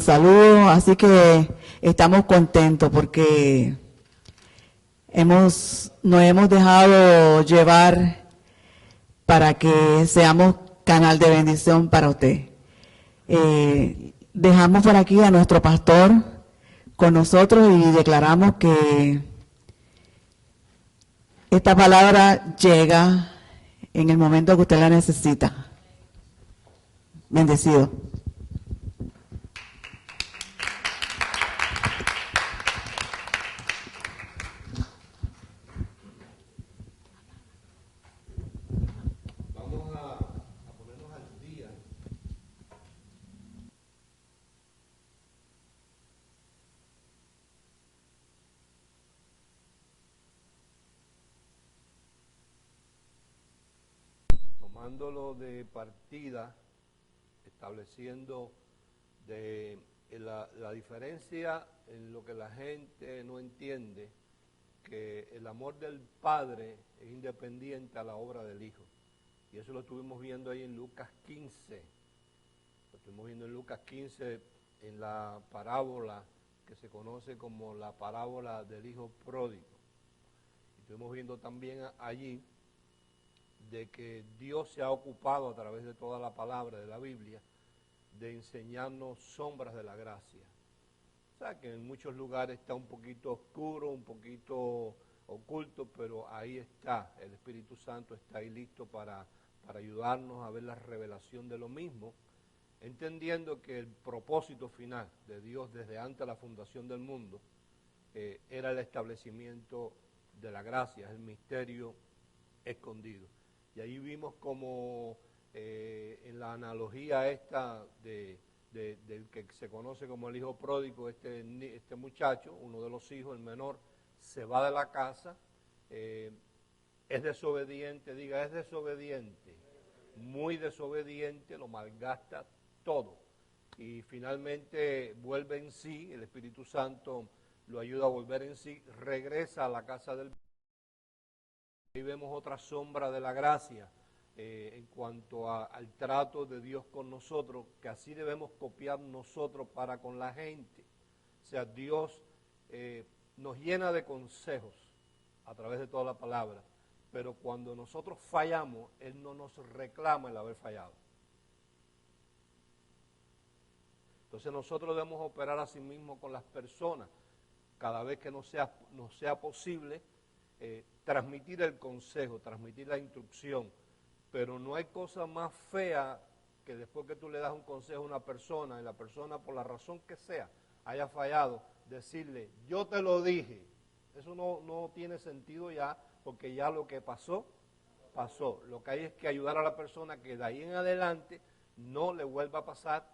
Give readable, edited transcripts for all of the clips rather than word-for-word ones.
Saludos, así que estamos contentos porque nos hemos dejado llevar para que seamos canal de bendición para usted. Dejamos por aquí a nuestro pastor con nosotros y declaramos que esta palabra llega en el momento que usted la necesita. Bendecido. Tomándolo de partida, estableciendo la diferencia en lo que la gente no entiende, que el amor del Padre es independiente a la obra del Hijo. Y eso lo estuvimos viendo ahí en Lucas 15. Lo estuvimos viendo en Lucas 15 en la parábola que se conoce como la parábola del Hijo Pródigo. Y estuvimos viendo también allí de que Dios se ha ocupado a través de toda la palabra de la Biblia de enseñarnos sombras de la gracia. O sea, que en muchos lugares está un poquito oscuro, un poquito oculto, pero ahí está, el Espíritu Santo está ahí listo para ayudarnos a ver la revelación de lo mismo, entendiendo que el propósito final de Dios desde antes de la fundación del mundo era el establecimiento de la gracia, el misterio escondido. Y ahí vimos como en la analogía esta del que se conoce como el hijo pródigo, este muchacho, uno de los hijos, el menor, se va de la casa, es desobediente, es desobediente, muy desobediente, lo malgasta todo. Y finalmente vuelve en sí, el Espíritu Santo lo ayuda a volver en sí, regresa a la casa del... Ahí vemos otra sombra de la gracia en cuanto al trato de Dios con nosotros, que así debemos copiar nosotros para con la gente. O sea, Dios nos llena de consejos a través de toda la palabra, pero cuando nosotros fallamos, Él no nos reclama el haber fallado. Entonces nosotros debemos operar así mismo con las personas, cada vez que nos sea posible, transmitir el consejo, transmitir la instrucción, pero no hay cosa más fea que después que tú le das un consejo a una persona y la persona por la razón que sea haya fallado, decirle, yo te lo dije. Eso no tiene sentido ya, porque ya lo que pasó, pasó. Lo que hay es que ayudar a la persona que de ahí en adelante no le vuelva a pasar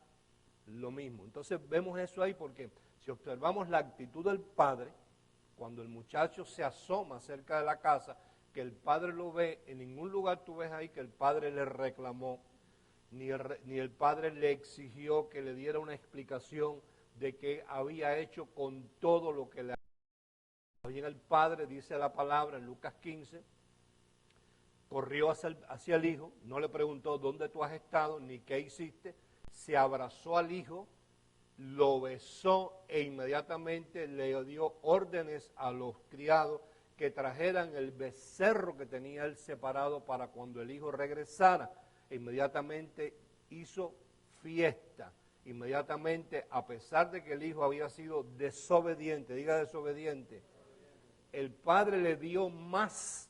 lo mismo. Entonces vemos eso ahí porque si observamos la actitud del padre, cuando el muchacho se asoma cerca de la casa, que el padre lo ve, en ningún lugar tú ves ahí que el padre le reclamó, ni el padre le exigió que le diera una explicación de qué había hecho con todo lo que le había. Bien, el padre, dice la palabra en Lucas 15, corrió hacia el hijo, no le preguntó dónde tú has estado, ni qué hiciste, se abrazó al hijo, lo besó e inmediatamente le dio órdenes a los criados que trajeran el becerro que tenía él separado para cuando el hijo regresara. E inmediatamente hizo fiesta. Inmediatamente, a pesar de que el hijo había sido desobediente, diga desobediente, el padre le dio más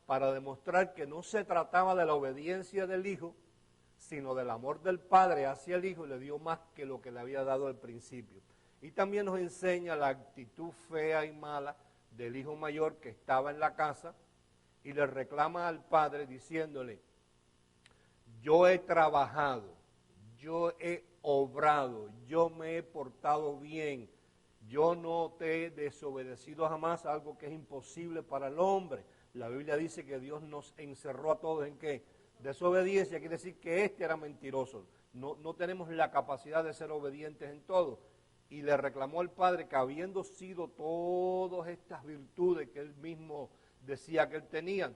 para demostrar que no se trataba de la obediencia del hijo, sino del amor del padre hacia el hijo, le dio más que lo que le había dado al principio. Y también nos enseña la actitud fea y mala del hijo mayor que estaba en la casa y le reclama al padre diciéndole, yo he trabajado, yo he obrado, yo me he portado bien, yo no te he desobedecido jamás, algo que es imposible para el hombre. La Biblia dice que Dios nos encerró a todos ¿en qué? Desobediencia, quiere decir que este era mentiroso. No tenemos la capacidad de ser obedientes en todo. Y le reclamó al padre que habiendo sido todas estas virtudes que él mismo decía que él tenía,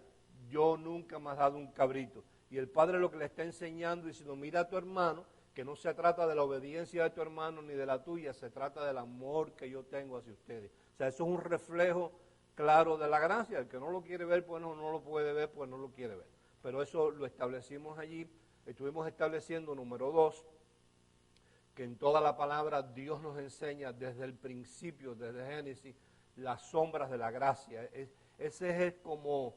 yo nunca me he dado un cabrito. Y el padre lo que le está enseñando, diciendo, mira a tu hermano que no se trata de la obediencia de tu hermano ni de la tuya, se trata del amor que yo tengo hacia ustedes. O sea, eso es un reflejo claro de la gracia. El que no lo quiere ver, pues no lo puede ver, pues no lo quiere ver. Pero eso lo establecimos allí. Estuvimos estableciendo, número 2, que en toda la palabra Dios nos enseña desde el principio, desde Génesis, las sombras de la gracia. Ese es como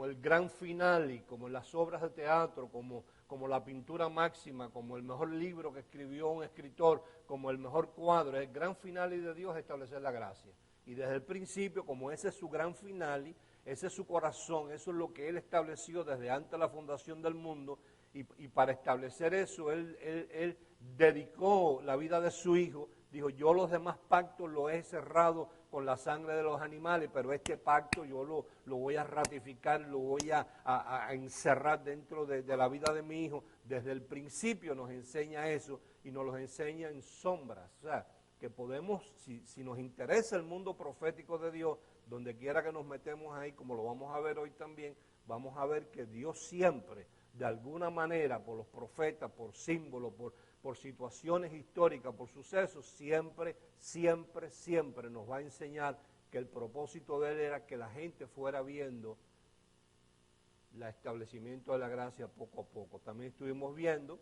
el gran final, y como en las obras de teatro, como la pintura máxima, como el mejor libro que escribió un escritor, como el mejor cuadro. El gran final de Dios es establecer la gracia. Y desde el principio, como ese es su gran final, ese es su corazón, eso es lo que Él estableció desde antes de la fundación del mundo, y para establecer eso, Él dedicó la vida de su Hijo. Dijo, yo los demás pactos los he cerrado con la sangre de los animales, pero este pacto yo lo voy a ratificar, lo voy a encerrar dentro de la vida de mi Hijo. Desde el principio nos enseña eso, y nos lo enseña en sombras. O sea, que podemos, si nos interesa el mundo profético de Dios, donde quiera que nos metemos ahí, como lo vamos a ver hoy también, vamos a ver que Dios siempre, de alguna manera, por los profetas, por símbolos, por situaciones históricas, por sucesos, siempre nos va a enseñar que el propósito de Él era que la gente fuera viendo el establecimiento de la gracia poco a poco. También estuvimos viendo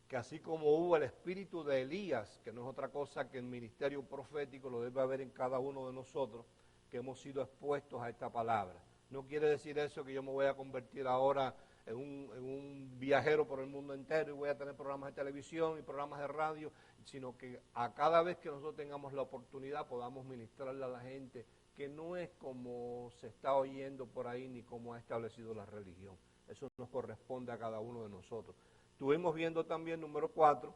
que así como hubo el espíritu de Elías, que no es otra cosa que el ministerio profético, lo debe haber en cada uno de nosotros, que hemos sido expuestos a esta palabra. No quiere decir eso que yo me voy a convertir ahora en un viajero por el mundo entero y voy a tener programas de televisión y programas de radio, sino que a cada vez que nosotros tengamos la oportunidad podamos ministrarle a la gente que no es como se está oyendo por ahí ni como ha establecido la religión. Eso nos corresponde a cada uno de nosotros. Estuvimos viendo también, número 4,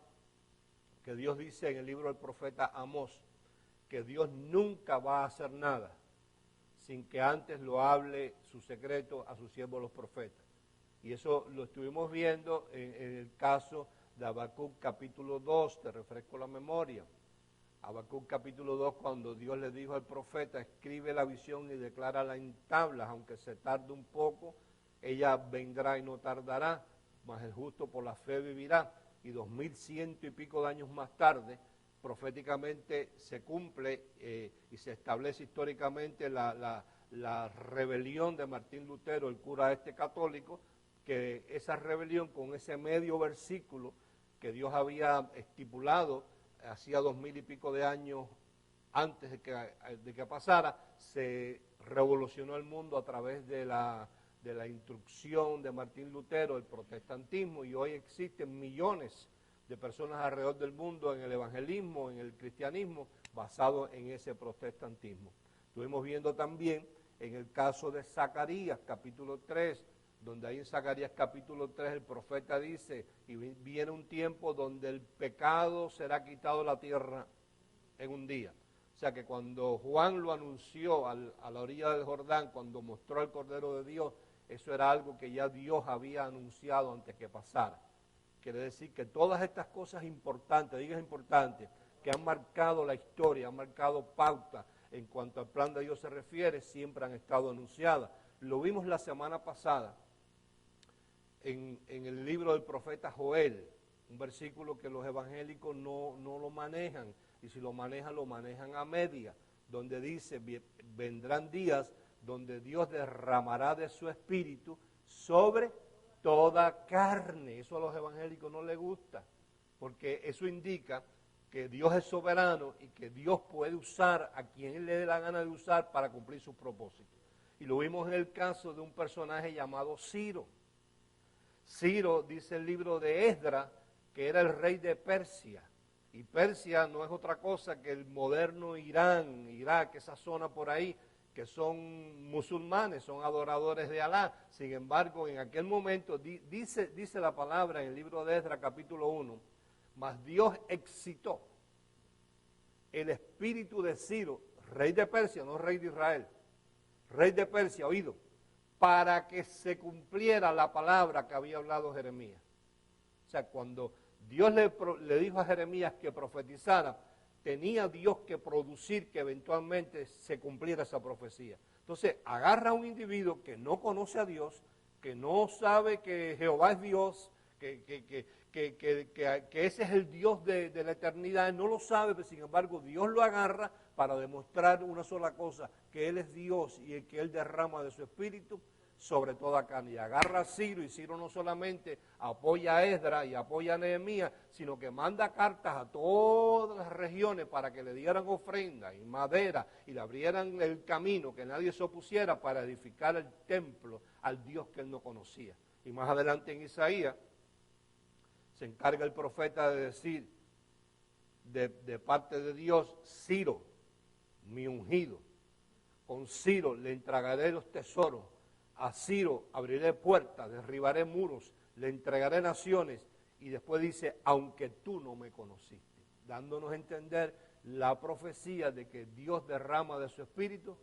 que Dios dice en el libro del profeta Amós, que Dios nunca va a hacer nada sin que antes lo hable su secreto a sus siervos los profetas. Y eso lo estuvimos viendo en el caso de Habacuc capítulo 2, te refresco la memoria. Habacuc capítulo 2, cuando Dios le dijo al profeta, escribe la visión y declárala en tablas, aunque se tarde un poco, ella vendrá y no tardará, mas el justo por la fe vivirá. Y 2100 y pico de años más tarde, proféticamente se cumple y se establece históricamente la rebelión de Martín Lutero, el cura católico, que esa rebelión con ese medio versículo que Dios había estipulado hacía 2000 y pico de años antes de que pasara, se revolucionó el mundo a través de la instrucción de Martín Lutero, el protestantismo, y hoy existen millones de personas alrededor del mundo en el evangelismo, en el cristianismo, basado en ese protestantismo. Estuvimos viendo también en el caso de Zacarías, capítulo 3, donde ahí en Zacarías capítulo 3 el profeta dice, y viene un tiempo donde el pecado será quitado de la tierra en un día. O sea que cuando Juan lo anunció a la orilla del Jordán, cuando mostró al Cordero de Dios, eso era algo que ya Dios había anunciado antes que pasara. Quiere decir que todas estas cosas importantes, que han marcado la historia, han marcado pauta en cuanto al plan de Dios se refiere, siempre han estado anunciadas. Lo vimos la semana pasada en el libro del profeta Joel, un versículo que los evangélicos no lo manejan, y si lo manejan a media, donde dice, vendrán días donde Dios derramará de su espíritu sobre toda carne. Eso a los evangélicos no les gusta, porque eso indica que Dios es soberano y que Dios puede usar a quien Él le dé la gana de usar para cumplir sus propósitos. Y lo vimos en el caso de un personaje llamado Ciro. Ciro, dice el libro de Esdras, que era el rey de Persia. Y Persia no es otra cosa que el moderno Irán, Irak, esa zona por ahí, que son musulmanes, son adoradores de Alá. Sin embargo, en aquel momento, dice la palabra en el libro de Esdras, capítulo 1, mas Dios excitó el espíritu de Ciro, rey de Persia, no rey de Israel, rey de Persia, oído, para que se cumpliera la palabra que había hablado Jeremías. O sea, cuando Dios le dijo a Jeremías que profetizara, tenía Dios que producir que eventualmente se cumpliera esa profecía. Entonces, agarra a un individuo que no conoce a Dios, que no sabe que Jehová es Dios, que ese es el Dios de la eternidad. Él no lo sabe, pero sin embargo Dios lo agarra para demostrar una sola cosa, que Él es Dios y que Él derrama de su espíritu sobre toda carne. Y agarra a Ciro, y Ciro no solamente apoya a Esdras y apoya a Nehemías, sino que manda cartas a todas las regiones para que le dieran ofrenda y madera y le abrieran el camino, que nadie se opusiera para edificar el templo al Dios que él no conocía. Y más adelante en Isaías se encarga el profeta de decir de parte de Dios: Ciro, mi ungido, con Ciro le entregaré los tesoros, a Ciro abriré puertas, derribaré muros, le entregaré naciones, y después dice, aunque tú no me conociste, dándonos a entender la profecía de que Dios derrama de su espíritu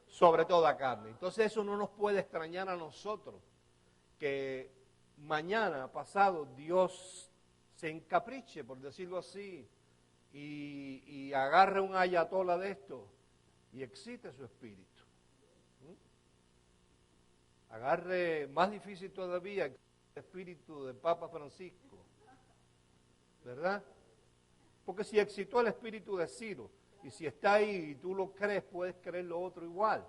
sobre toda carne. Entonces eso no nos puede extrañar a nosotros, que mañana, pasado, Dios se encapriche, por decirlo así, y agarre un ayatola de esto y excite su espíritu. Agarre, más difícil todavía, el espíritu del Papa Francisco, ¿verdad? Porque si excitó el espíritu de Ciro, y si está ahí y tú lo crees, puedes creer lo otro igual,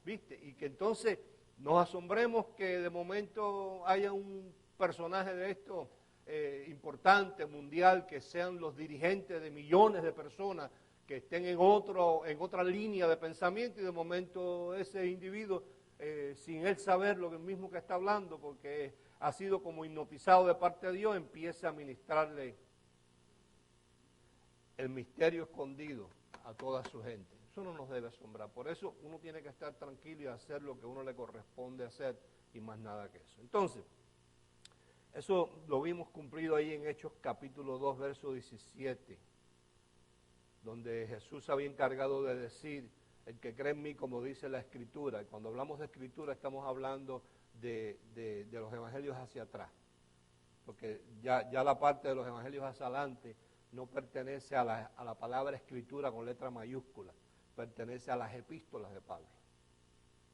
¿viste? Y que entonces nos asombremos que de momento haya un personaje de esto importante, mundial, que sean los dirigentes de millones de personas que estén en otra línea de pensamiento, y de momento ese individuo, sin él saber lo mismo que está hablando, porque ha sido como hipnotizado de parte de Dios, empieza a ministrarle el misterio escondido a toda su gente. Eso no nos debe asombrar. Por eso uno tiene que estar tranquilo y hacer lo que uno le corresponde hacer, y más nada que eso. Entonces, eso lo vimos cumplido ahí en Hechos capítulo 2, verso 17, donde Jesús había encargado de decir: el que cree en mí, como dice la Escritura. Y cuando hablamos de Escritura estamos hablando de los evangelios hacia atrás, porque ya la parte de los evangelios hacia adelante no pertenece a la palabra Escritura con letra mayúscula, pertenece a las epístolas de Pablo.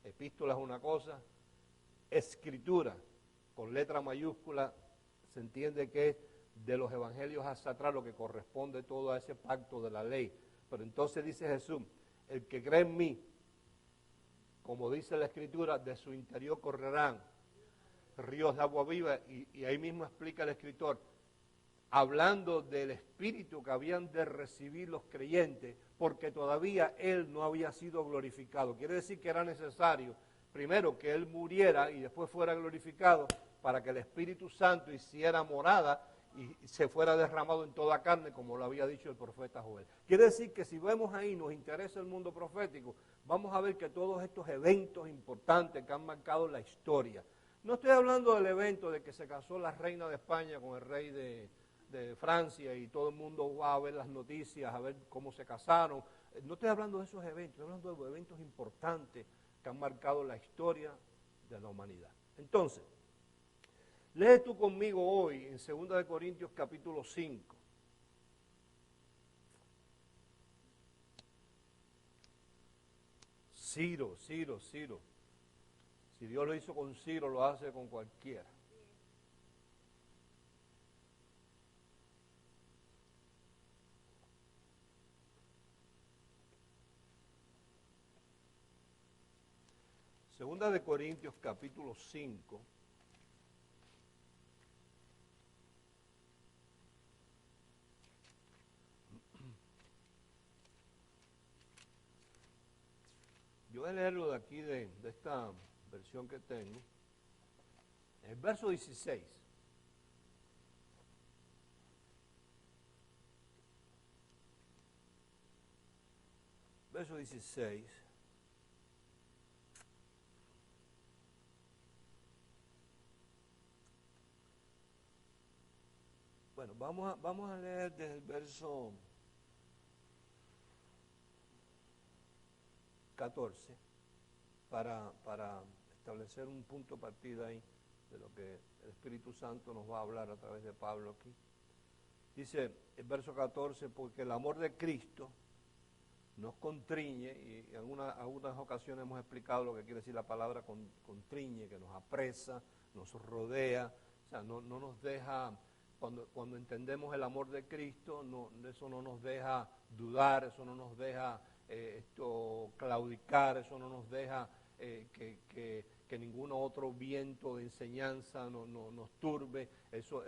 Epístola es una cosa, Escritura con letra mayúscula se entiende que es de los evangelios hacia atrás, lo que corresponde todo a ese pacto de la ley. Pero entonces dice Jesús: el que cree en mí, como dice la Escritura, de su interior correrán ríos de agua viva. Y ahí mismo explica el escritor, hablando del espíritu que habían de recibir los creyentes, porque todavía él no había sido glorificado. Quiere decir que era necesario primero que él muriera y después fuera glorificado, para que el Espíritu Santo hiciera morada y se fuera derramado en toda carne, como lo había dicho el profeta Joel. Quiere decir que si vemos ahí, nos interesa el mundo profético, vamos a ver que todos estos eventos importantes que han marcado la historia, no estoy hablando del evento de que se casó la reina de España con el rey de Francia y todo el mundo va a ver las noticias, a ver cómo se casaron. No estoy hablando de esos eventos, estoy hablando de eventos importantes que han marcado la historia de la humanidad. Entonces, lee tú conmigo hoy en 2 Corintios capítulo 5. Ciro. Si Dios lo hizo con Ciro, lo hace con cualquiera. Segunda de Corintios capítulo 5. Yo voy a leerlo de aquí, de esta versión que tengo. El verso 16. Verso 16. Bueno, vamos a leer desde el verso 14 para establecer un punto de partida ahí de lo que el Espíritu Santo nos va a hablar a través de Pablo aquí. Dice el verso 14, porque el amor de Cristo nos contriñe, y en algunas ocasiones hemos explicado lo que quiere decir la palabra contriñe, que nos apresa, nos rodea, sea, no nos deja, cuando entendemos el amor de Cristo, eso no nos deja dudar, eso no nos deja claudicar, eso no nos deja que ningún otro viento de enseñanza nos turbe, eso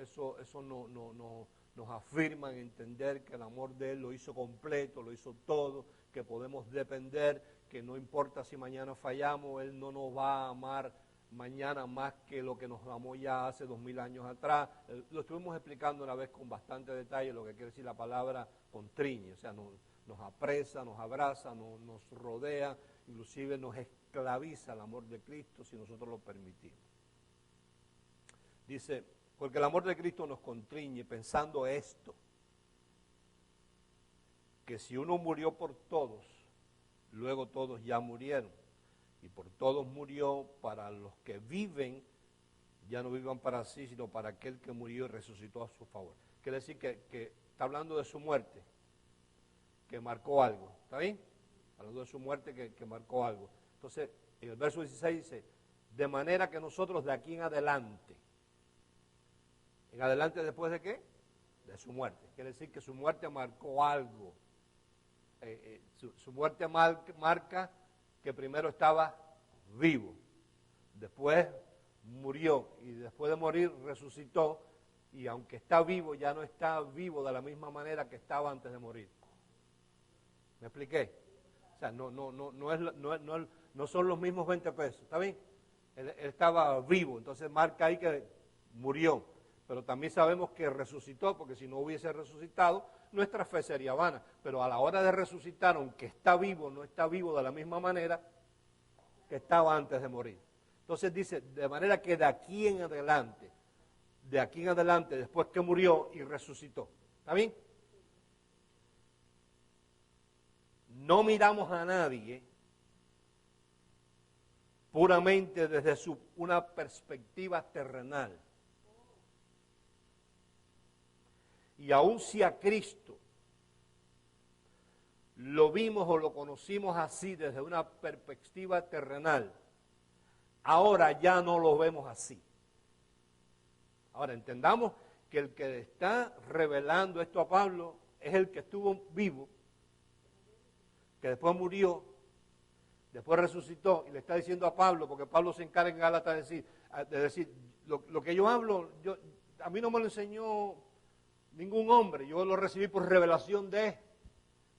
nos afirma en entender que el amor de Él lo hizo completo, lo hizo todo, que podemos depender, que no importa si mañana fallamos, Él no nos va a amar mañana más que lo que nos amó ya hace 2000 años atrás. Lo estuvimos explicando una vez con bastante detalle lo que quiere decir la palabra contriñe, o sea, nos apresa, nos abraza, nos rodea, inclusive nos esclaviza el amor de Cristo si nosotros lo permitimos. Dice, porque el amor de Cristo nos contriñe pensando esto, que si uno murió por todos, luego todos ya murieron. Y por todos murió, para los que viven, ya no vivan para sí, sino para aquel que murió y resucitó a su favor. Quiere decir que está hablando de su muerte, que marcó algo. ¿Está bien? Hablando de su muerte que marcó algo. Entonces, en el verso 16 dice, de manera que nosotros de aquí en adelante después de qué? De su muerte. Quiere decir que su muerte marcó algo. Su muerte marca que primero estaba vivo, después murió y después de morir resucitó, y aunque está vivo ya no está vivo de la misma manera que estaba antes de morir. ¿Me expliqué? O sea, no son los mismos 20 pesos, ¿está bien? Él estaba vivo, entonces marca ahí que murió, pero también sabemos que resucitó, porque si no hubiese resucitado, nuestra fe sería vana. Pero a la hora de resucitar, aunque está vivo, no está vivo de la misma manera que estaba antes de morir. Entonces dice, de manera que de aquí en adelante, después que murió y resucitó. ¿Está bien? No miramos a nadie puramente desde una perspectiva terrenal. Y aun si a Cristo lo vimos o lo conocimos así desde una perspectiva terrenal, ahora ya no lo vemos así. Ahora entendamos que el que está revelando esto a Pablo es el que estuvo vivo, que después murió, después resucitó, y le está diciendo a Pablo, porque Pablo se encarga en Gálatas de decir lo que yo hablo, a mí no me lo enseñó ningún hombre, yo lo recibí por revelación de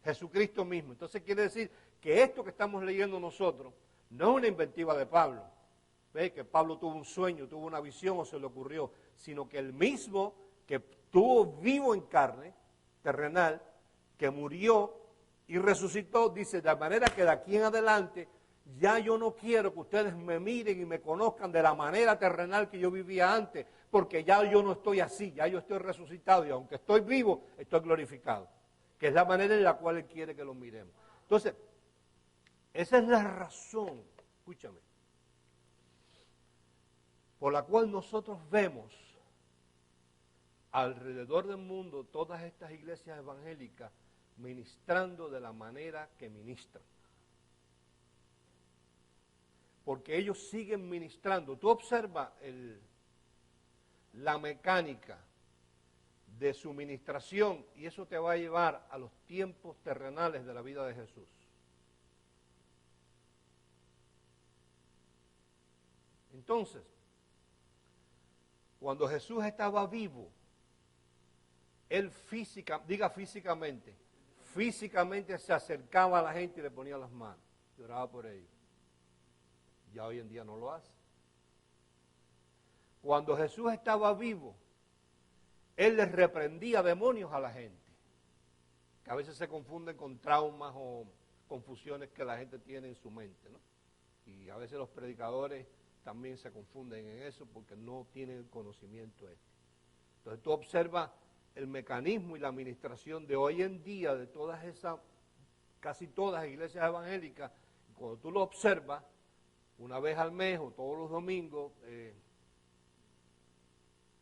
Jesucristo mismo. Entonces quiere decir que esto que estamos leyendo nosotros no es una inventiva de Pablo. ¿Ve? Que Pablo tuvo un sueño, tuvo una visión o se le ocurrió, sino que el mismo que estuvo vivo en carne terrenal, que murió y resucitó, dice, de manera que de aquí en adelante ya yo no quiero que ustedes me miren y me conozcan de la manera terrenal que yo vivía antes, porque ya yo no estoy así, ya yo estoy resucitado y aunque estoy vivo, estoy glorificado, que es la manera en la cual Él quiere que lo miremos. Entonces, esa es la razón, escúchame, por la cual nosotros vemos alrededor del mundo todas estas iglesias evangélicas ministrando de la manera que ministran. Porque ellos siguen ministrando. Tú observas la mecánica de su ministración y eso te va a llevar a los tiempos terrenales de la vida de Jesús. Entonces, cuando Jesús estaba vivo, Él físicamente se acercaba a la gente y le ponía las manos y oraba por ellos. Ya hoy en día no lo hace. Cuando Jesús estaba vivo, Él les reprendía demonios a la gente, que a veces se confunden con traumas o confusiones que la gente tiene en su mente, ¿no? Y a veces los predicadores también se confunden en eso porque no tienen el conocimiento este. Entonces tú observas el mecanismo y la administración de hoy en día de todas esas, casi todas las iglesias evangélicas, cuando tú lo observas, una vez al mes o todos los domingos,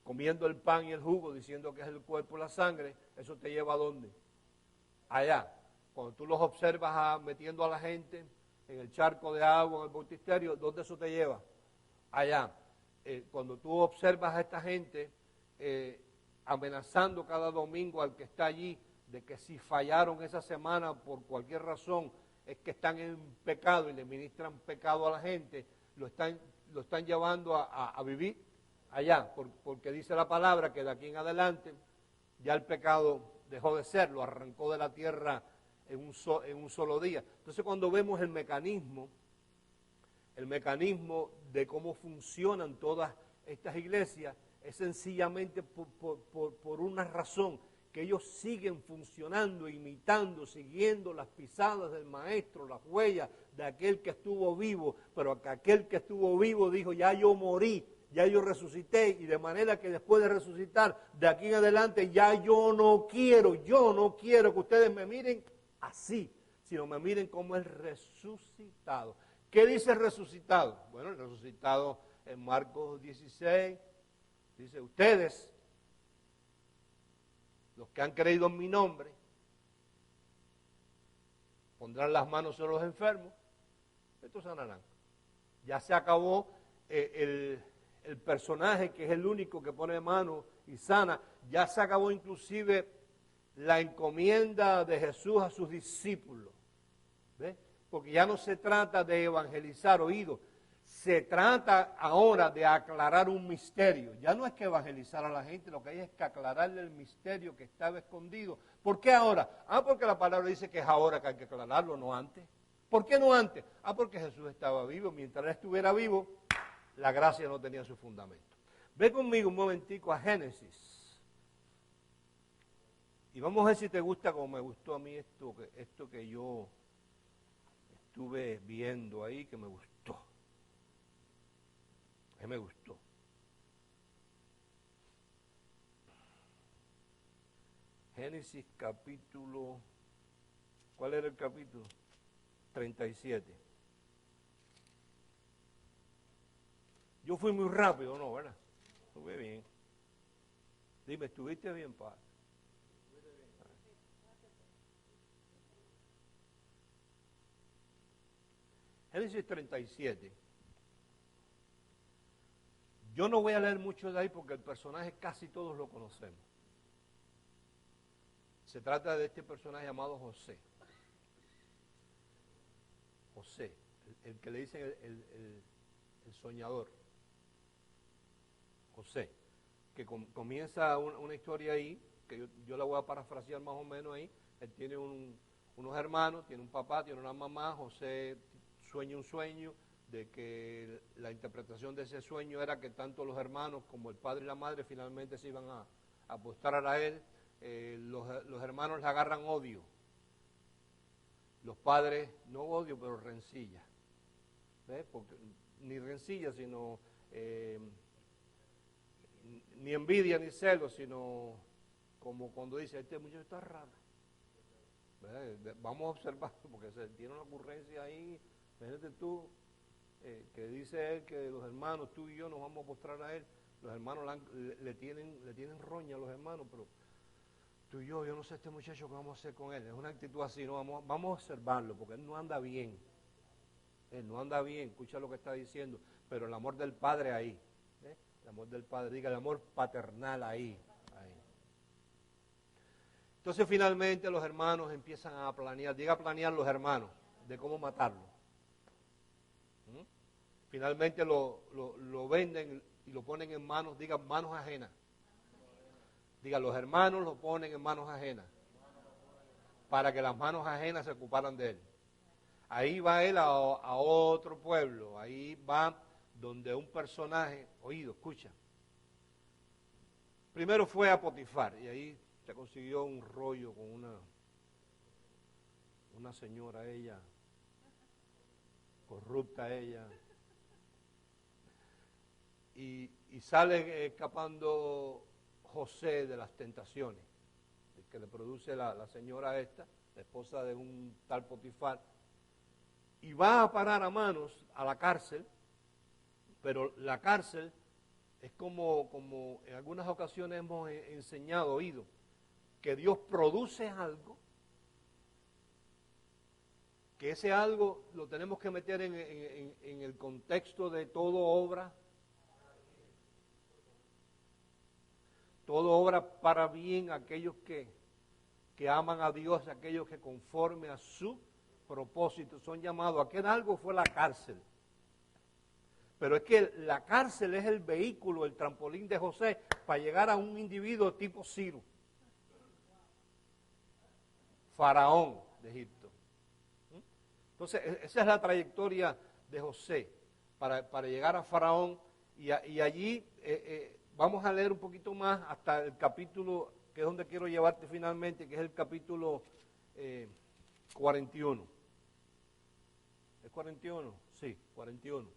comiendo el pan y el jugo, diciendo que es el cuerpo y la sangre, eso te lleva ¿a dónde? Allá. Cuando tú los observas metiendo a la gente en el charco de agua, en el bautisterio, ¿dónde eso te lleva? Allá. cuando tú observas a esta gente amenazando cada domingo al que está allí, de que si fallaron esa semana por cualquier razón, es que están en pecado y le ministran pecado a la gente, lo están llevando a vivir allá, porque dice la palabra que de aquí en adelante ya el pecado dejó de ser, lo arrancó de la tierra en un solo día. Entonces cuando vemos el mecanismo de cómo funcionan todas estas iglesias, es sencillamente por una razón, que ellos siguen funcionando, imitando, siguiendo las pisadas del maestro, las huellas de aquel que estuvo vivo, pero que aquel que estuvo vivo dijo, ya yo morí, ya yo resucité, y de manera que después de resucitar, de aquí en adelante, ya yo no quiero que ustedes me miren así, sino me miren como el resucitado. ¿Qué dice el resucitado? Bueno, el resucitado en Marcos 16, dice, ustedes, los que han creído en mi nombre, pondrán las manos sobre los enfermos, estos sanarán. Ya se acabó el personaje que es el único que pone mano y sana, ya se acabó inclusive la encomienda de Jesús a sus discípulos. ¿Ves? Porque ya no se trata de evangelizar oídos, se trata ahora de aclarar un misterio. Ya no es que evangelizar a la gente, lo que hay es que aclararle el misterio que estaba escondido. ¿Por qué ahora? Porque la palabra dice que es ahora que hay que aclararlo, no antes. ¿Por qué no antes? Porque Jesús estaba vivo. Mientras él estuviera vivo, la gracia no tenía su fundamento. Ve conmigo un momentico a Génesis. Y vamos a ver si te gusta como me gustó a mí esto que yo estuve viendo ahí, que me gustó. Que me gustó. Génesis capítulo, ¿cuál era el capítulo? 37. Yo fui muy rápido, ¿no? ¿Verdad? Estuve bien. Dime, ¿estuviste bien, padre? Génesis 37. Yo no voy a leer mucho de ahí porque el personaje casi todos lo conocemos. Se trata de este personaje llamado José. José, el que le dicen el soñador. José, que comienza una historia ahí, que yo la voy a parafrasear más o menos ahí. Él tiene unos hermanos, tiene un papá, tiene una mamá. José sueña un sueño de que la interpretación de ese sueño era que tanto los hermanos como el padre y la madre finalmente se iban a apostar a él. Los hermanos le agarran odio. Los padres, no odio, pero rencilla. ¿Ves? Porque, ni rencilla, sino ni envidia ni celo, sino como cuando dice, este muchacho está raro. ¿Ves? Vamos a observar, porque se tiene una ocurrencia ahí, imagínate tú, que dice él que los hermanos, tú y yo, nos vamos a postrar a él. Los hermanos le tienen roña a los hermanos, pero tú y yo no sé este muchacho qué vamos a hacer con él. Es una actitud así, no vamos a observarlo, porque él no anda bien. Él no anda bien, escucha lo que está diciendo, pero el amor del Padre ahí. El amor del Padre, diga el amor paternal ahí. Entonces finalmente los hermanos empiezan a planear, diga planear los hermanos, de cómo matarlo. Finalmente lo venden y lo ponen en manos, diga manos ajenas. Diga, los hermanos lo ponen en manos ajenas, para que las manos ajenas se ocuparan de él. Ahí va él a otro pueblo, ahí va donde un personaje, oído, escucha. Primero fue a Potifar, y ahí se consiguió un rollo con una señora, ella, corrupta ella, y sale escapando José de las tentaciones que le produce la señora esta, la esposa de un tal Potifar, y va a parar a la cárcel, pero la cárcel es como en algunas ocasiones hemos enseñado, oído, que Dios produce algo, que ese algo lo tenemos que meter en el contexto de todo obra todo obra para bien a aquellos que aman a Dios, aquellos que conforme a su propósito son llamados. Aquel algo fue la cárcel. Pero es que la cárcel es el vehículo, el trampolín de José para llegar a un individuo tipo Ciro, faraón de Egipto. Entonces, esa es la trayectoria de José para llegar a Faraón. Y allí vamos a leer un poquito más hasta el capítulo, que es donde quiero llevarte finalmente, que es el capítulo 41. ¿Es 41? Sí, 41.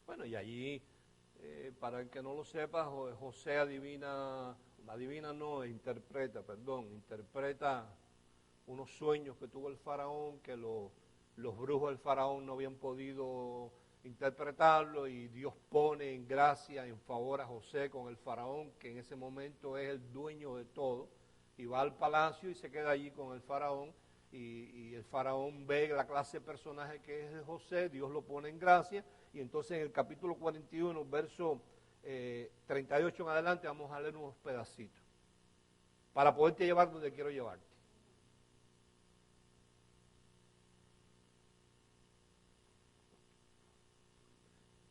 Bueno, y allí, para el que no lo sepa, José interpreta unos sueños que tuvo el faraón, que los brujos del faraón no habían podido interpretarlo, y Dios pone en gracia, en favor a José con el faraón, que en ese momento es el dueño de todo, y va al palacio y se queda allí con el faraón, y el faraón ve la clase de personaje que es José, Dios lo pone en gracia, y entonces en el capítulo 41, verso 38 en adelante, vamos a leer unos pedacitos, para poderte llevar donde quiero llevarte.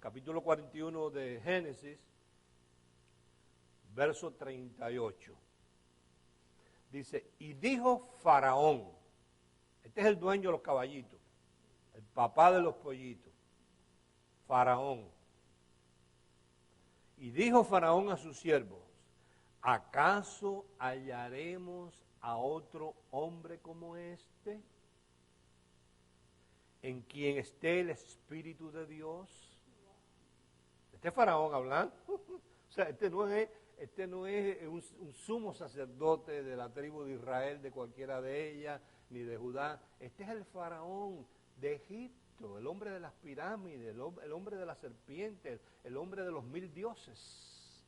Capítulo 41 de Génesis, verso 38. Dice, y dijo Faraón, este es el dueño de los caballitos, el papá de los pollitos, Faraón. Y dijo Faraón a sus siervos, ¿acaso hallaremos a otro hombre como este, en quien esté el Espíritu de Dios? Este es Faraón hablando. O sea, este no es un sumo sacerdote de la tribu de Israel, de cualquiera de ellas, ni de Judá. Este es el Faraón de Egipto, el hombre de las pirámides, el hombre de la serpiente, el hombre de los 1000 dioses.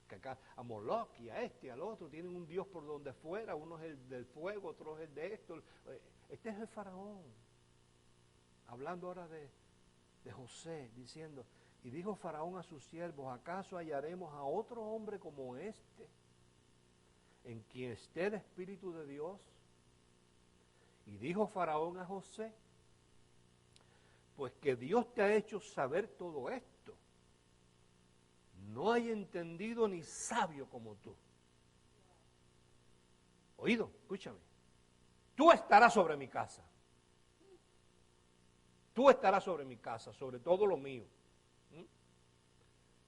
Que acá a Moloch y a este y al otro tienen un dios por donde fuera, uno es el del fuego, otro es el de esto. Este es el Faraón, hablando ahora de José, diciendo, y dijo Faraón a sus siervos, ¿acaso hallaremos a otro hombre como este, en quien esté el Espíritu de Dios? Y dijo Faraón a José, pues que Dios te ha hecho saber todo esto. No hay entendido ni sabio como tú. Oído, escúchame. Tú estarás sobre mi casa. Tú estarás sobre mi casa, sobre todo lo mío.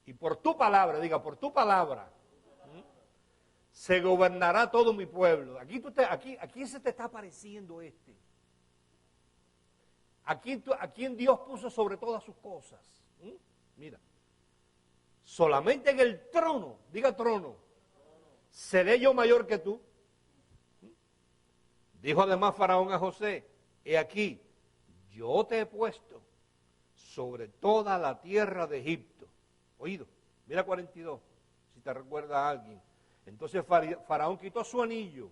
Y por tu palabra, diga, por tu palabra, se gobernará todo mi pueblo. Aquí se te está apareciendo este. ¿A quién Dios puso sobre todas sus cosas? Mira, solamente en el trono, diga trono, seré yo mayor que tú. Dijo además Faraón a José, he aquí, yo te he puesto sobre toda la tierra de Egipto. Oído, mira 42, si te recuerda a alguien. Entonces Faraón quitó su anillo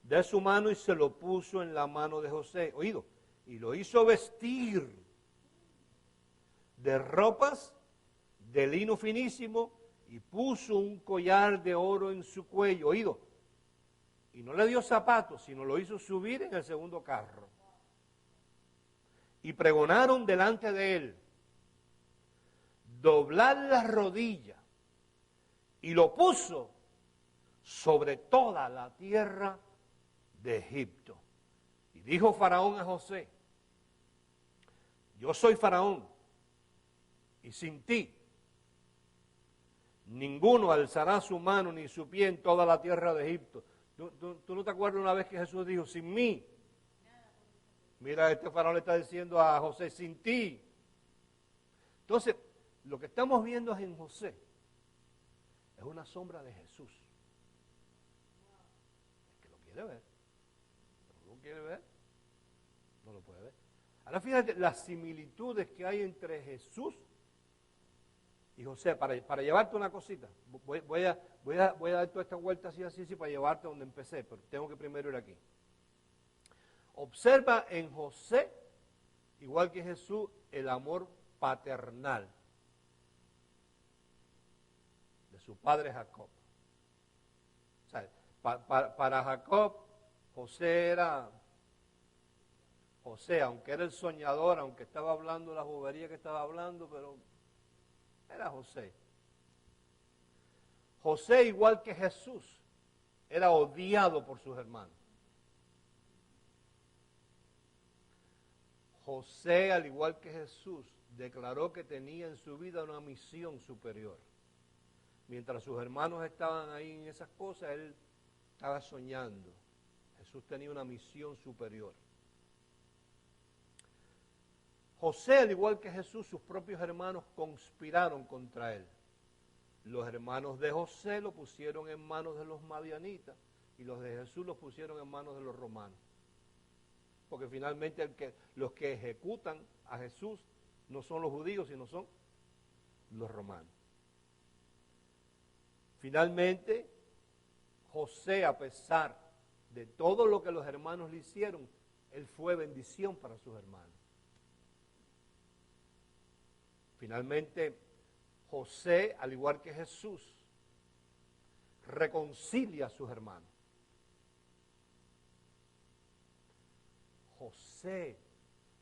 de su mano y se lo puso en la mano de José. Oído, y lo hizo vestir de ropas de lino finísimo y puso un collar de oro en su cuello. Oído, y no le dio zapatos, sino lo hizo subir en el segundo carro. Y pregonaron delante de él, doblar las rodillas, y lo puso sobre toda la tierra de Egipto. Y dijo Faraón a José, yo soy Faraón, y sin ti ninguno alzará su mano ni su pie en toda la tierra de Egipto. ¿Tú no te acuerdas una vez que Jesús dijo, sin mí? Mira, este Faraón le está diciendo a José, sin ti. Entonces, lo que estamos viendo es en José, es una sombra de Jesús. El que lo quiere ver, no lo quiere ver, no lo puede ver. Ahora fíjate las similitudes que hay entre Jesús Y José, para llevarte una cosita, voy a dar toda esta vuelta así, para llevarte donde empecé, pero tengo que primero ir aquí. Observa en José, igual que Jesús, el amor paternal de su padre Jacob. O sea, para Jacob, José, aunque era el soñador, aunque estaba hablando la bobería que estaba hablando, pero era José. José, igual que Jesús, era odiado por sus hermanos. José, al igual que Jesús, declaró que tenía en su vida una misión superior. Mientras sus hermanos estaban ahí en esas cosas, él estaba soñando. Jesús tenía una misión superior. José, al igual que Jesús, sus propios hermanos conspiraron contra él. Los hermanos de José lo pusieron en manos de los madianitas y los de Jesús los pusieron en manos de los romanos. Porque finalmente los que ejecutan a Jesús no son los judíos, sino son los romanos. Finalmente, José, a pesar de todo lo que los hermanos le hicieron, él fue bendición para sus hermanos. Finalmente, José, al igual que Jesús, reconcilia a sus hermanos. José,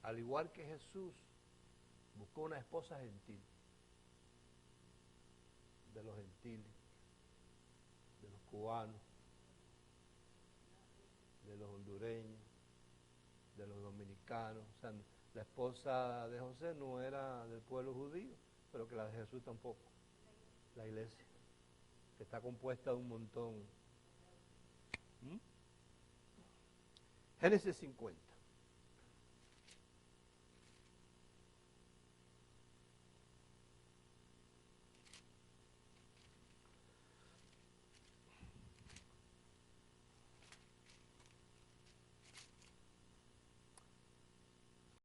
al igual que Jesús, buscó una esposa gentil, de los gentiles, de los cubanos, de los hondureños, de los dominicanos. O sea, la esposa de José no era del pueblo judío, pero que la de Jesús tampoco. La iglesia, que está compuesta de un montón. Génesis 50.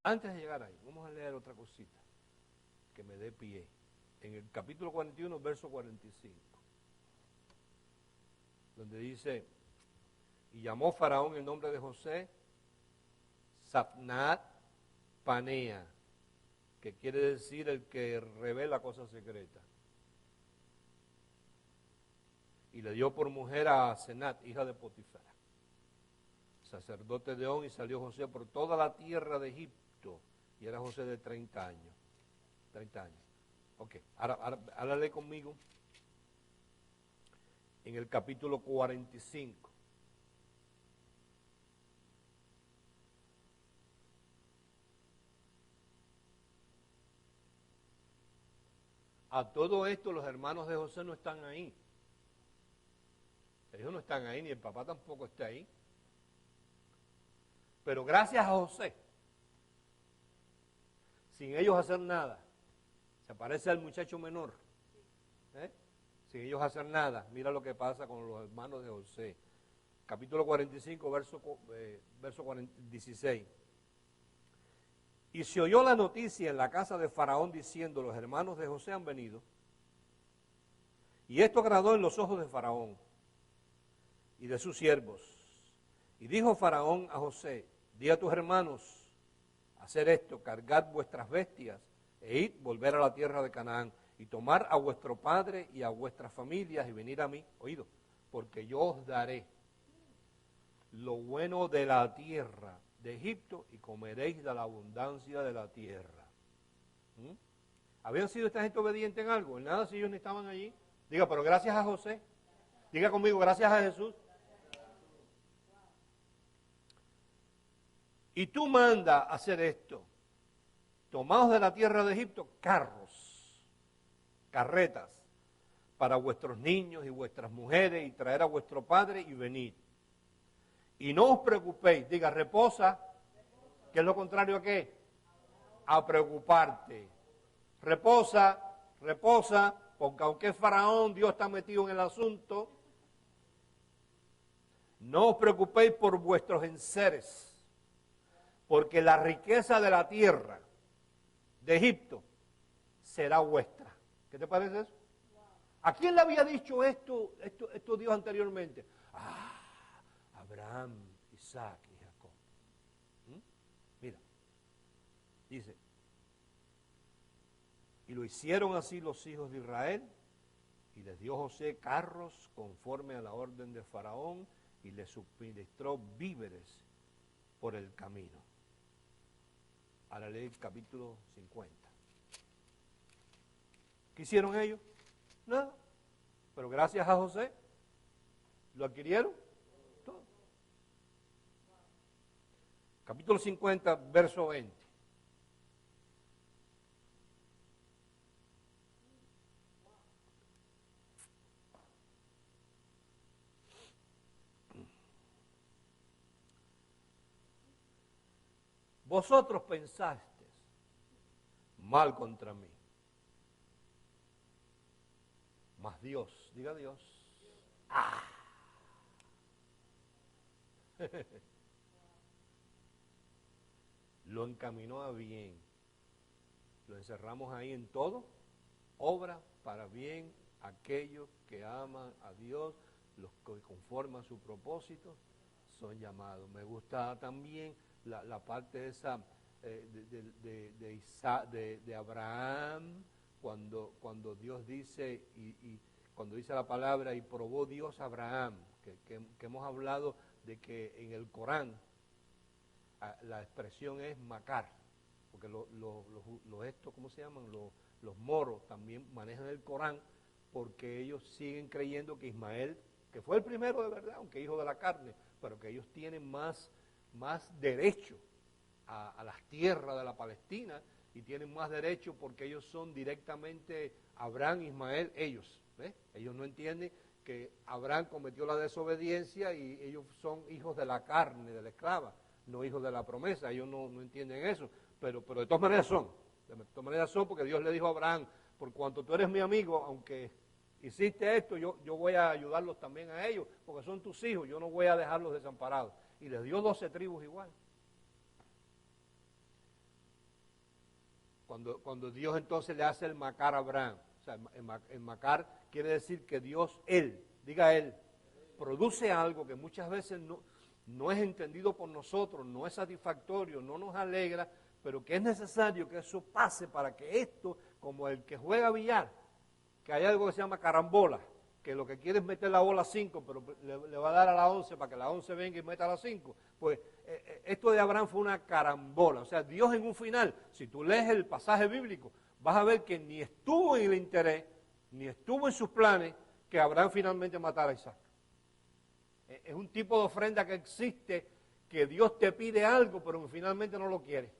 Antes de llegar ahí, vamos a leer otra cosita que me dé pie. En el capítulo 41, verso 45, donde dice, y llamó Faraón el nombre de José, Zaphnath Panea, que quiere decir el que revela cosas secretas. Y le dio por mujer a Asenat, hija de Potifera, sacerdote de On, y salió José por toda la tierra de Egipto. Y era José de 30 años. 30 años. Ok, ahora lee conmigo en el capítulo 45. A todo esto los hermanos de José no están ahí. Ellos no están ahí, ni el papá tampoco está ahí. Pero gracias a José, sin ellos hacer nada, se parece al muchacho menor, sin ellos hacer nada. Mira lo que pasa con los hermanos de José. Capítulo 45, verso 16. Y se oyó la noticia en la casa de Faraón diciendo, los hermanos de José han venido. Y esto agradó en los ojos de Faraón y de sus siervos. Y dijo Faraón a José, di a tus hermanos hacer esto, cargad vuestras bestias e id, volver a la tierra de Canaán y tomar a vuestro padre y a vuestras familias y venir a mí, oído, porque yo os daré lo bueno de la tierra de Egipto y comeréis de la abundancia de la tierra. ¿Habían sido esta gente obediente en algo? En nada, si ellos no estaban allí. Diga, pero gracias a José. Diga conmigo, gracias a Jesús. Y tú manda hacer esto. Tomaos de la tierra de Egipto carros, carretas, para vuestros niños y vuestras mujeres, y traer a vuestro padre y venid. Y no os preocupéis, diga, reposa, que es lo contrario a qué? A preocuparte. Reposa, porque aunque es Faraón, Dios está metido en el asunto. No os preocupéis por vuestros enseres, porque la riqueza de la tierra de Egipto será vuestra. ¿Qué te parece eso? ¿A quién le había dicho esto Dios anteriormente? Abraham, Isaac y Jacob. Mira, dice, y lo hicieron así los hijos de Israel, y les dio José carros conforme a la orden de Faraón, y les suministró víveres por el camino. Ahora lee el capítulo 50. ¿Qué hicieron ellos? Nada. Pero gracias a José, lo adquirieron todo. Capítulo 50, verso 20. Vosotros pensasteis mal contra mí, mas Dios, diga Dios, lo encaminó a bien. Lo encerramos ahí en todo, obra para bien aquellos que aman a Dios, los que conforman su propósito son llamados. Me gusta también la parte esa de Abraham, cuando Dios dice, y cuando dice la palabra, y probó Dios a Abraham, que hemos hablado de que en el Corán la expresión es macar, porque ¿cómo se llaman? Los moros también manejan el Corán, porque ellos siguen creyendo que Ismael, que fue el primero de verdad, aunque hijo de la carne, pero que ellos tienen más derecho a las tierras de la Palestina, y tienen más derecho porque ellos son directamente Abraham, Ismael, ellos. ¿Ves? Ellos no entienden que Abraham cometió la desobediencia y ellos son hijos de la carne, de la esclava, no hijos de la promesa. Ellos no entienden eso, pero de todas maneras son. De todas maneras son, porque Dios le dijo a Abraham, por cuanto tú eres mi amigo, aunque hiciste esto, yo voy a ayudarlos también a ellos, porque son tus hijos, yo no voy a dejarlos desamparados. Y les dio 12 tribus igual. Cuando Dios entonces le hace el macar a Abraham, o sea, el macar quiere decir que Dios, Él, produce algo que muchas veces no es entendido por nosotros, no es satisfactorio, no nos alegra, pero que es necesario que eso pase para que esto, como el que juega billar, que hay algo que se llama carambola, que lo que quiere es meter la bola a 5, pero le va a dar a la 11 para que la 11 venga y meta a la 5. Pues esto de Abraham fue una carambola. O sea, Dios en un final, si tú lees el pasaje bíblico, vas a ver que ni estuvo en el interés, ni estuvo en sus planes, que Abraham finalmente matara a Isaac. Es un tipo de ofrenda que existe, que Dios te pide algo, pero finalmente no lo quiere.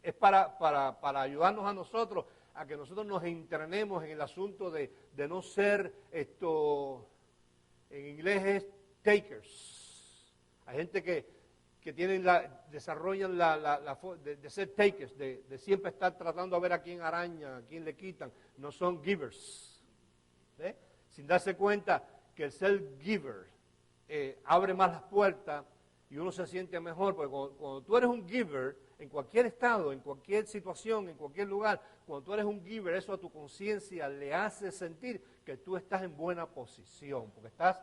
Es para ayudarnos a nosotros, a que nosotros nos entrenemos en el asunto de no ser en inglés es takers. Hay gente que desarrollan de ser takers, de siempre estar tratando a ver a quién araña, a quién le quitan. No son givers. ¿Ve? Sin darse cuenta que el ser giver abre más las puertas y uno se siente mejor, porque cuando tú eres un giver, en cualquier estado, en cualquier situación, en cualquier lugar, cuando tú eres un giver, eso a tu conciencia le hace sentir que tú estás en buena posición, porque estás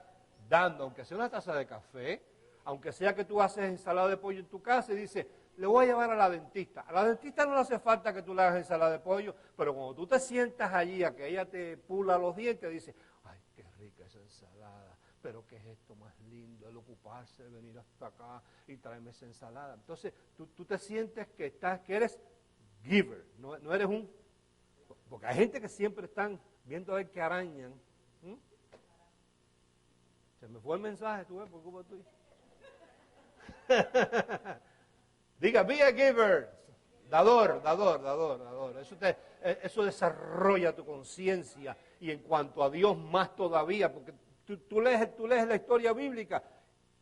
dando, aunque sea una taza de café, aunque sea que tú haces ensalada de pollo en tu casa y dices, le voy a llevar a la dentista. A la dentista no le hace falta que tú le hagas ensalada de pollo, pero cuando tú te sientas allí a que ella te pula los dientes, dices, ay, qué rica esa ensalada, pero qué es esto más lindo, el ocuparse de venir hasta acá y traerme esa ensalada. Entonces, tú te sientes que eres giver, no eres un... Porque hay gente que siempre están viendo a ver qué arañan. Se me fue el mensaje, tú ves, por culpa tuya. Diga, be a giver. Dador. Eso desarrolla tu conciencia, y en cuanto a Dios más todavía, porque tú lees la historia bíblica,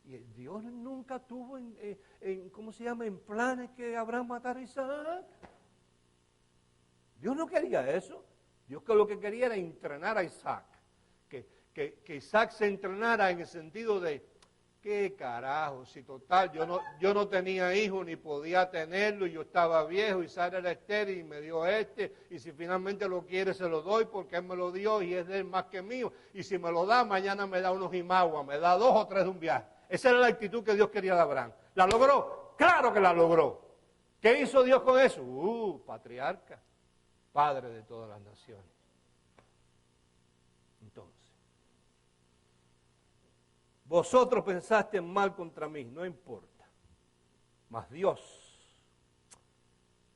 y Dios nunca tuvo en planes que Abraham matara a Isaac. Dios no quería eso. Dios lo que quería era entrenar a Isaac. Que Isaac se entrenara en el sentido de ¿Qué carajo? Si total, yo no tenía hijos ni podía tenerlo y yo estaba viejo y Sara era estéril y me dio y si finalmente lo quiere se lo doy porque él me lo dio y es de él más que mío. Y si me lo da, mañana me da unos imaguas, me da 2 o 3 de un viaje. Esa era la actitud que Dios quería de Abraham. ¿La logró? ¡Claro que la logró! ¿Qué hizo Dios con eso? Patriarca, padre de todas las naciones. Entonces, vosotros pensaste mal contra mí, no importa. Mas Dios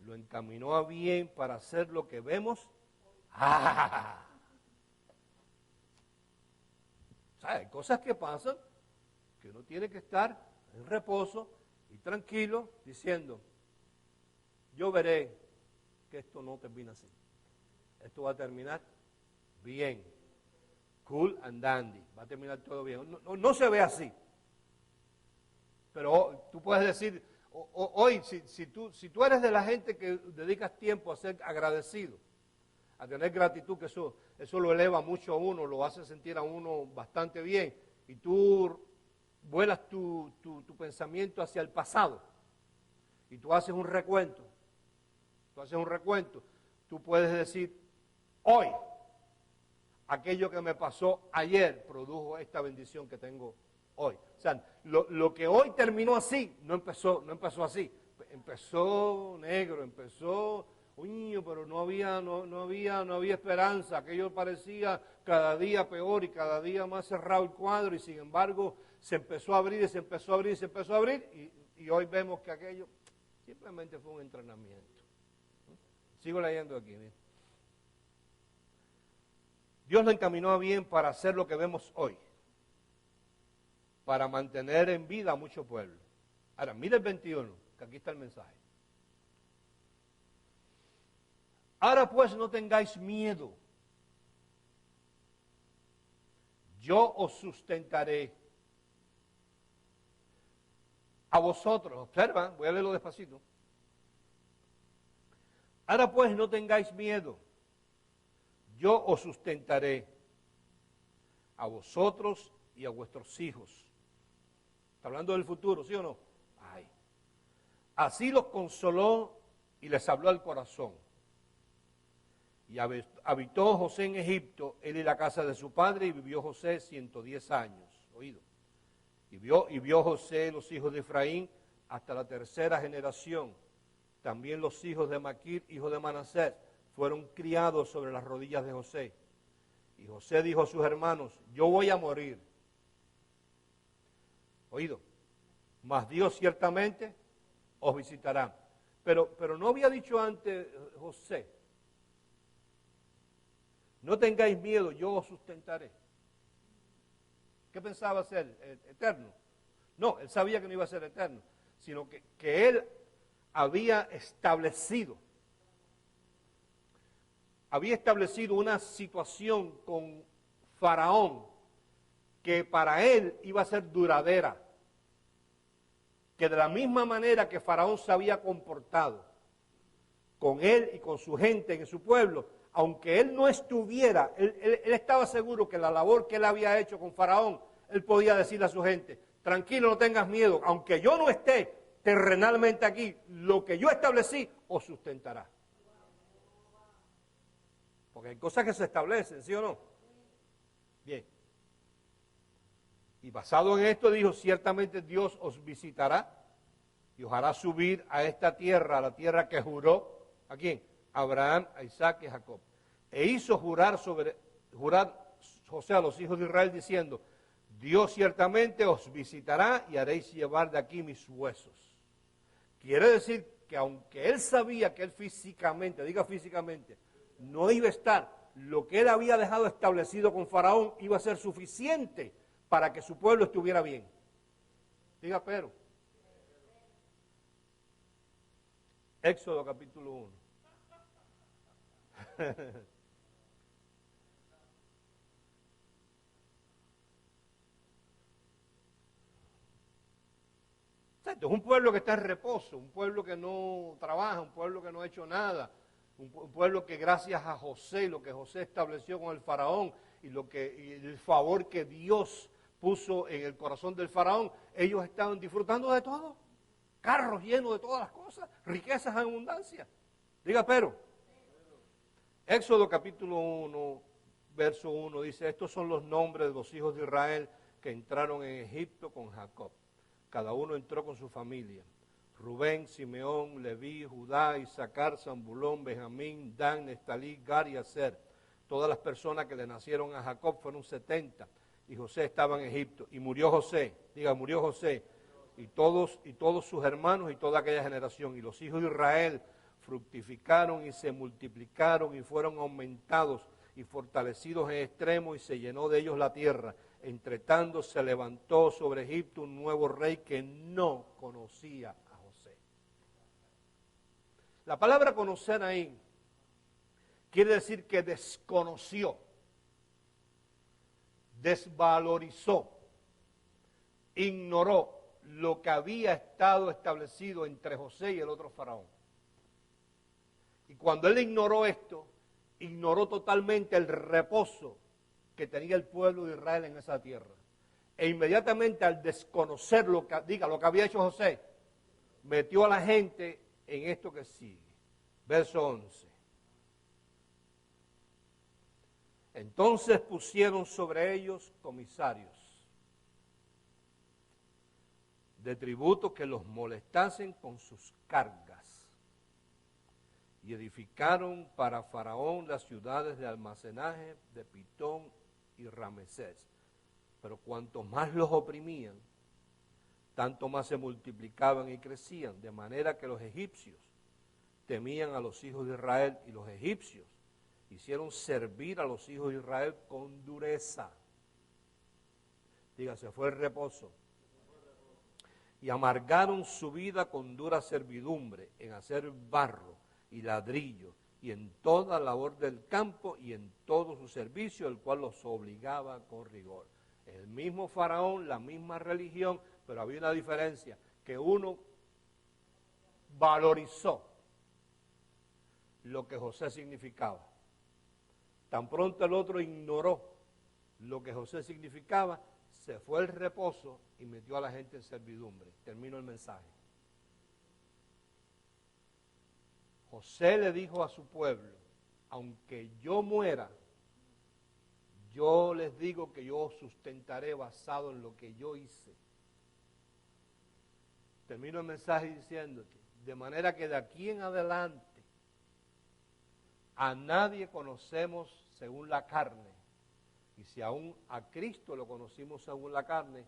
lo encaminó a bien para hacer lo que vemos. O sea, hay cosas que pasan que uno tiene que estar en reposo y tranquilo diciendo, yo veré que esto no termina así. Esto va a terminar bien. Cool and dandy. Va a terminar todo bien. No se ve así. Pero tú puedes decir, hoy, si tú eres de la gente que dedicas tiempo a ser agradecido, a tener gratitud, que eso lo eleva mucho a uno, lo hace sentir a uno bastante bien, y tú vuelas tu pensamiento hacia el pasado, y tú haces un recuento, tú puedes decir, hoy, aquello que me pasó ayer produjo esta bendición que tengo hoy. O sea, lo que hoy terminó así, no empezó así. Empezó negro, empezó, pero no había esperanza. Aquello parecía cada día peor y cada día más cerrado el cuadro y sin embargo se empezó a abrir y se empezó a abrir y se empezó a abrir y hoy vemos que aquello simplemente fue un entrenamiento. Sigo leyendo aquí, ¿bien? Dios lo encaminó a bien para hacer lo que vemos hoy, para mantener en vida a mucho pueblo. Ahora, mira el 21, que aquí está el mensaje. Ahora pues no tengáis miedo, yo os sustentaré. A vosotros, observa, voy a leerlo despacito. Ahora pues no tengáis miedo, yo os sustentaré, a vosotros y a vuestros hijos. Está hablando del futuro, ¿sí o no? Ay. Así los consoló y les habló al corazón. Y habitó José en Egipto, él y la casa de su padre, y vivió José 110 años. Oído. Y vio José los hijos de Efraín hasta la 3ª generación. También los hijos de Maquir, hijo de Manasés, fueron criados sobre las rodillas de José. Y José dijo a sus hermanos, yo voy a morir. Oído, mas Dios ciertamente os visitará. Pero no había dicho antes José, no tengáis miedo, yo os sustentaré. ¿Qué pensaba ser? ¿Eterno? No, él sabía que no iba a ser eterno, sino que él había establecido una situación con Faraón que para él iba a ser duradera, que de la misma manera que Faraón se había comportado con él y con su gente en su pueblo, aunque él no estuviera, él estaba seguro que la labor que él había hecho con Faraón, él podía decirle a su gente, tranquilo, no tengas miedo, aunque yo no esté terrenalmente aquí, lo que yo establecí os sustentará. Porque hay cosas que se establecen, ¿sí o no? Bien. Y basado en esto dijo, ciertamente Dios os visitará y os hará subir a esta tierra, a la tierra que juró, ¿a quién? A Abraham, a Isaac y a Jacob. E hizo jurar José a los hijos de Israel diciendo, Dios ciertamente os visitará y haréis llevar de aquí mis huesos. Quiere decir que aunque él sabía que él físicamente, diga físicamente, no iba a estar, lo que él había dejado establecido con Faraón iba a ser suficiente para que su pueblo estuviera bien. Diga pero. Éxodo capítulo 1. Esto es un pueblo que está en reposo, un pueblo que no trabaja, un pueblo que no ha hecho nada, un pueblo que gracias a José, lo que José estableció con el faraón y el favor que Dios puso en el corazón del faraón, ellos estaban disfrutando de todo. Carros llenos de todas las cosas, riquezas en abundancia. Diga pero. Éxodo capítulo 1, verso 1 dice, estos son los nombres de los hijos de Israel que entraron en Egipto con Jacob. Cada uno entró con su familia. Rubén, Simeón, Leví, Judá, Isaacar, Zambulón, Benjamín, Dan, Nestalí, Gad y Aser. Todas las personas que le nacieron a Jacob fueron 70. Y José estaba en Egipto. Y murió José. Diga, murió José. Y todos sus hermanos y toda aquella generación. Y los hijos de Israel fructificaron y se multiplicaron y fueron aumentados y fortalecidos en extremo y se llenó de ellos la tierra. Entre tanto se levantó sobre Egipto un nuevo rey que no conocía a José. La palabra conocer ahí quiere decir que desconoció, desvalorizó, ignoró lo que había estado establecido entre José y el otro faraón. Y cuando él ignoró esto, ignoró totalmente el reposo que tenía el pueblo de Israel en esa tierra. E inmediatamente al desconocer lo que había hecho José, metió a la gente en esto que sigue. Verso 11. Entonces pusieron sobre ellos comisarios de tributo que los molestasen con sus cargas. Y edificaron para Faraón las ciudades de almacenaje de Pitón y Ramesés. Pero cuanto más los oprimían, tanto más se multiplicaban y crecían, de manera que los egipcios temían a los hijos de Israel y los egipcios hicieron servir a los hijos de Israel con dureza. Diga, se fue el reposo. Y amargaron su vida con dura servidumbre en hacer barro y ladrillo y en toda labor del campo y en todo su servicio, el cual los obligaba con rigor. El mismo faraón, la misma religión, pero había una diferencia, que uno valorizó lo que José significaba. Tan pronto el otro ignoró lo que José significaba, se fue el reposo y metió a la gente en servidumbre. Termino el mensaje. José le dijo a su pueblo, aunque yo muera, yo les digo que yo sustentaré basado en lo que yo hice. Termino el mensaje diciéndote, de manera que de aquí en adelante a nadie conocemos según la carne. Y si aún a Cristo lo conocimos según la carne,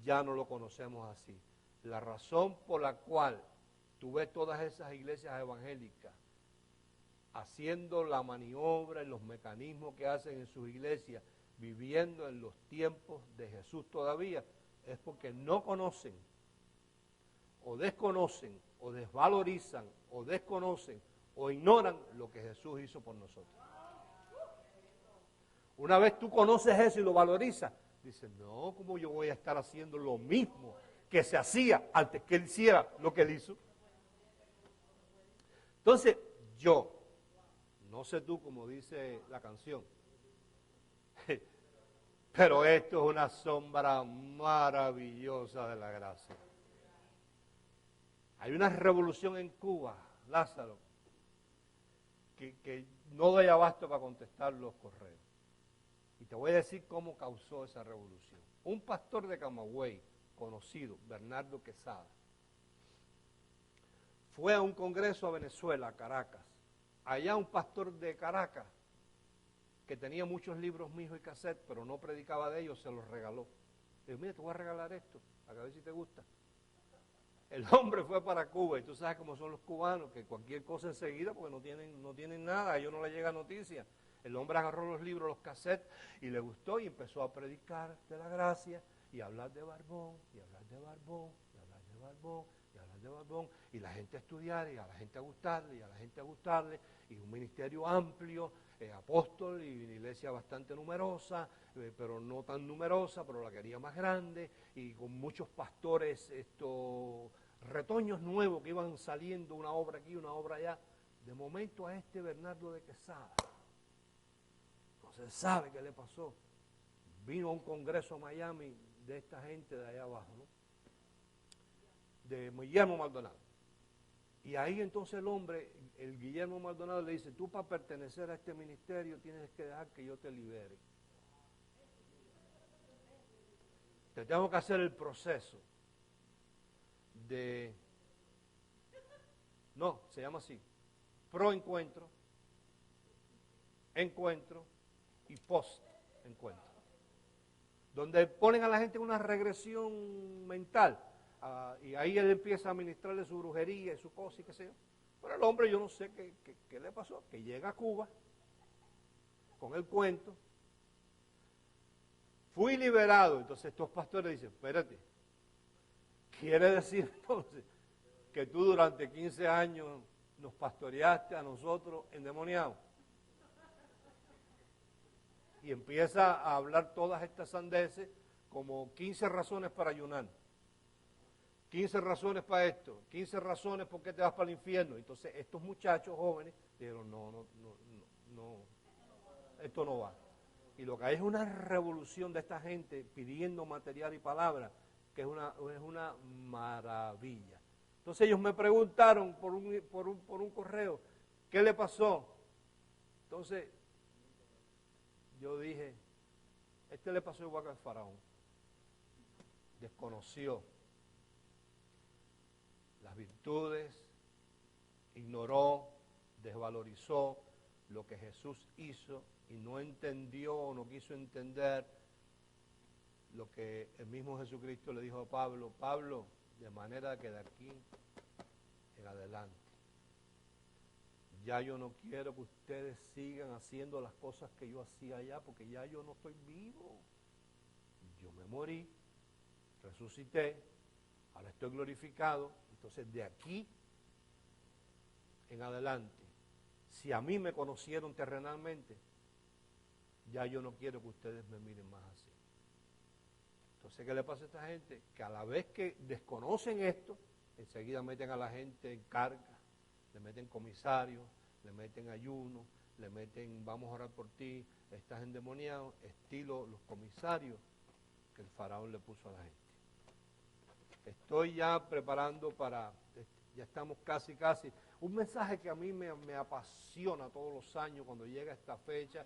ya no lo conocemos así. La razón por la cual tú ves todas esas iglesias evangélicas haciendo la maniobra y los mecanismos que hacen en sus iglesias, viviendo en los tiempos de Jesús todavía, es porque no conocen, o desconocen, o desvalorizan, o desconocen, o ignoran lo que Jesús hizo por nosotros. Una vez tú conoces eso y lo valorizas, dices, no, ¿cómo yo voy a estar haciendo lo mismo que se hacía antes que él hiciera lo que él hizo? Entonces, yo, no sé tú como dice la canción, pero esto es una sombra maravillosa de la gracia. Hay una revolución en Cuba, Lázaro, que no doy abasto para contestar los correos. Y te voy a decir cómo causó esa revolución. Un pastor de Camagüey, conocido, Bernardo Quesada, fue a un congreso a Venezuela, a Caracas. Allá un pastor de Caracas, que tenía muchos libros míos y cassette, pero no predicaba de ellos, se los regaló. Le dijo, mira, te voy a regalar esto, a ver si te gusta. El hombre fue para Cuba, y tú sabes cómo son los cubanos, que cualquier cosa enseguida, porque no tienen nada, a ellos no les llega noticia. El hombre agarró los libros, los cassettes, y le gustó, y empezó a predicar de la gracia, y hablar de Barbón, y hablar de Barbón, y hablar de Barbón, y hablar de Barbón, y la gente a estudiar, y a la gente a gustarle, y a la gente a gustarle, y un ministerio amplio, apóstol, y una iglesia bastante numerosa, pero no tan numerosa, pero la quería más grande, y con muchos pastores, retoños nuevos que iban saliendo, una obra aquí, una obra allá. De momento a este Bernardo de Quesada, no se sabe qué le pasó, vino a un congreso a Miami de esta gente de allá abajo, ¿no? De Guillermo Maldonado. Y ahí entonces el hombre, el Guillermo Maldonado, le dice, tú para pertenecer a este ministerio tienes que dejar que yo te libere. Te tengo que hacer el proceso de, no, se llama así, pro-encuentro, encuentro y post-encuentro. Donde ponen a la gente en una regresión mental. Y ahí él empieza a administrarle su brujería y su cosa y qué sé yo. Pero el hombre yo no sé qué le pasó, que llega a Cuba con el cuento, fui liberado. Entonces estos pastores dicen, espérate, quiere decir entonces que tú durante 15 años nos pastoreaste a nosotros endemoniados. Y empieza a hablar todas estas sandeces como 15 razones para ayunar. 15 razones para esto, 15 razones por qué te vas para el infierno. Entonces estos muchachos jóvenes dijeron, no, esto no va. Y lo que hay es una revolución de esta gente pidiendo material y palabra, que es una maravilla. Entonces ellos me preguntaron por un correo, ¿qué le pasó? Entonces yo dije, le pasó igual que al faraón. Desconoció las virtudes, ignoró, desvalorizó lo que Jesús hizo y no entendió, no quiso entender lo que el mismo Jesucristo le dijo a Pablo, Pablo, de manera que de aquí en adelante, ya yo no quiero que ustedes sigan haciendo las cosas que yo hacía allá, porque ya yo no estoy vivo. Yo me morí, resucité, ahora estoy glorificado. Entonces, de aquí en adelante, si a mí me conocieron terrenalmente, ya yo no quiero que ustedes me miren más así. Entonces, ¿qué le pasa a esta gente? Que a la vez que desconocen esto, enseguida meten a la gente en carga, le meten comisarios, le meten ayuno, le meten vamos a orar por ti, estás endemoniado, estilo los comisarios que el faraón le puso a la gente. Estoy ya preparando ya estamos casi, un mensaje que a mí me apasiona todos los años cuando llega esta fecha,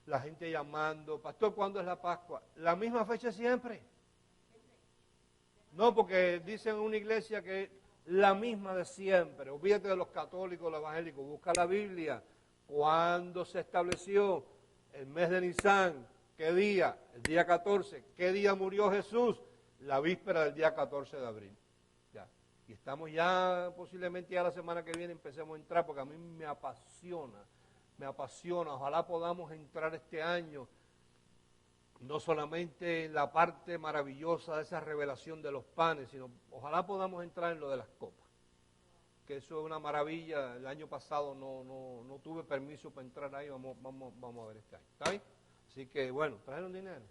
la gente llamando, pastor, ¿cuándo es la Pascua? ¿La misma fecha siempre? No, porque dicen en una iglesia que es la misma de siempre, olvídate de los católicos, los evangélicos, busca la Biblia, ¿cuándo se estableció? El mes de Nisan, ¿qué día? El día 14, ¿qué día murió Jesús? La víspera del día 14 de abril. Ya. Y estamos ya, posiblemente ya la semana que viene empecemos a entrar, porque a mí me apasiona, ojalá podamos entrar este año, no solamente en la parte maravillosa de esa revelación de los panes, sino ojalá podamos entrar en lo de las copas, que eso es una maravilla. El año pasado no tuve permiso para entrar ahí, vamos a ver este año, ¿está bien? Así que bueno, trajeron dinero.